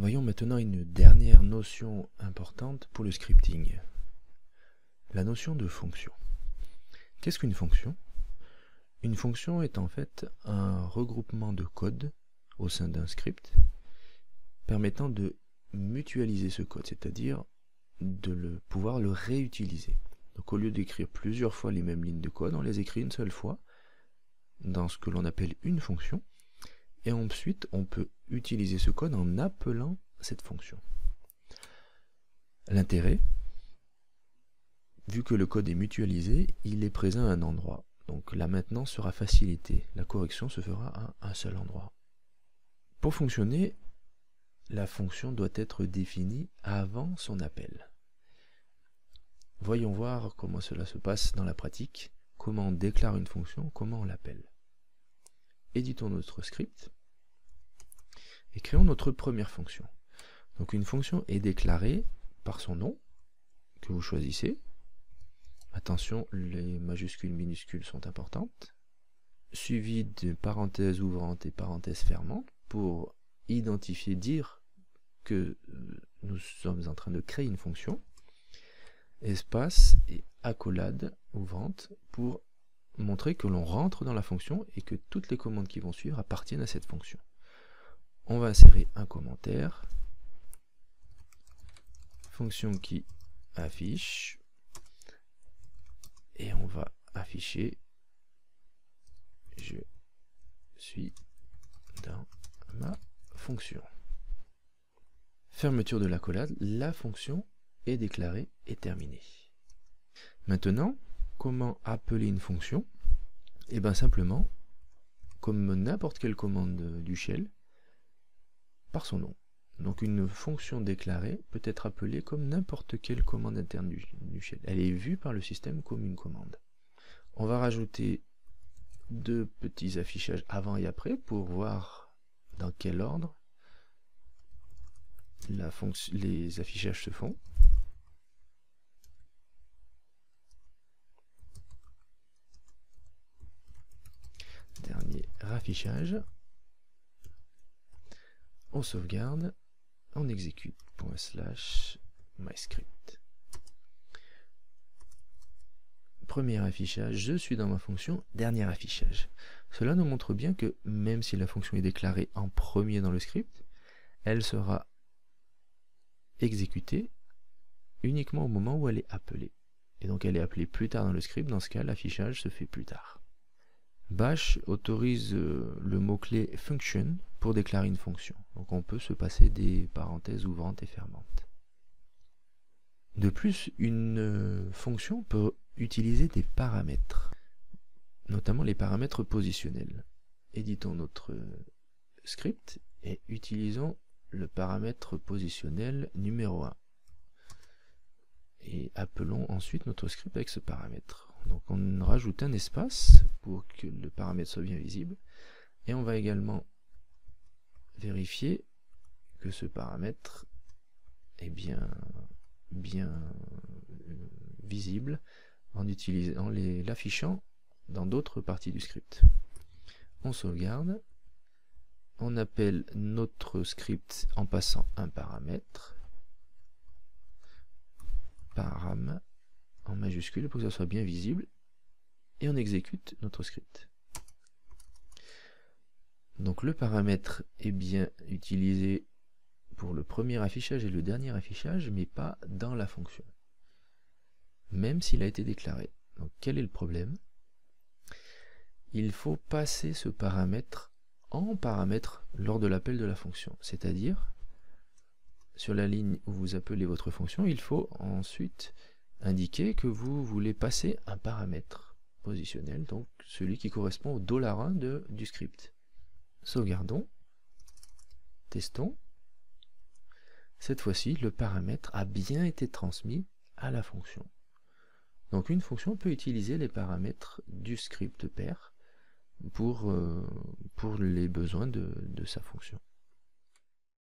Voyons maintenant une dernière notion importante pour le scripting. La notion de fonction. Qu'est-ce qu'une fonction? Une fonction est en fait un regroupement de code au sein d'un script permettant de mutualiser ce code, c'est-à-dire de pouvoir le réutiliser. Donc au lieu d'écrire plusieurs fois les mêmes lignes de code, on les écrit une seule fois dans ce que l'on appelle une fonction, et ensuite on peut utiliser ce code en appelant cette fonction. L'intérêt, vu que le code est mutualisé, il est présent à un endroit. Donc la maintenance sera facilitée, la correction se fera à un seul endroit. Pour fonctionner, la fonction doit être définie avant son appel. Voyons voir comment cela se passe dans la pratique, comment on déclare une fonction, comment on l'appelle. Éditons notre script et créons notre première fonction. Donc une fonction est déclarée par son nom que vous choisissez. Attention, les majuscules minuscules sont importantes. Suivi de parenthèses ouvrantes et parenthèses fermantes pour identifier, dire que nous sommes en train de créer une fonction. Espace et accolade ouvrante pour montrer que l'on rentre dans la fonction et que toutes les commandes qui vont suivre appartiennent à cette fonction. On va insérer un commentaire. Fonction qui affiche. Et on va afficher je suis dans ma fonction. Fermeture de l'accolade, la fonction est déclarée et terminée. Maintenant, comment appeler une fonction? Et bien simplement, comme n'importe quelle commande du shell, par son nom. Donc une fonction déclarée peut être appelée comme n'importe quelle commande interne du shell. Elle est vue par le système comme une commande. On va rajouter deux petits affichages avant et après pour voir dans quel ordre les affichages se font. Dernier affichage. On sauvegarde, on exécute /myscript. Premier affichage, je suis dans ma fonction, dernier affichage. Cela nous montre bien que même si la fonction est déclarée en premier dans le script, elle sera exécutée uniquement au moment où elle est appelée. Et donc elle est appelée plus tard dans le script, dans ce cas l'affichage se fait plus tard. Bash autorise le mot-clé function pour déclarer une fonction. Donc on peut se passer des parenthèses ouvrantes et fermantes. De plus, une fonction peut utiliser des paramètres, notamment les paramètres positionnels. Éditons notre script et utilisons le paramètre positionnel numéro 1. Et appelons ensuite notre script avec ce paramètre. Donc on rajoute un espace pour que le paramètre soit bien visible. Et on va également vérifier que ce paramètre est bien visible en l'affichant dans d'autres parties du script. On sauvegarde. On appelle notre script en passant un paramètre. Param en majuscule pour que ça soit bien visible. Et on exécute notre script. Donc le paramètre est bien utilisé pour le premier affichage et le dernier affichage, mais pas dans la fonction, même s'il a été déclaré. Donc quel est le problème? Il faut passer ce paramètre en paramètre lors de l'appel de la fonction, c'est-à-dire sur la ligne où vous appelez votre fonction, il faut ensuite indiquer que vous voulez passer un paramètre positionnel, donc celui qui correspond au $1 du script. Sauvegardons, testons. Cette fois-ci, le paramètre a bien été transmis à la fonction. Donc une fonction peut utiliser les paramètres du script pair pour les besoins de sa fonction.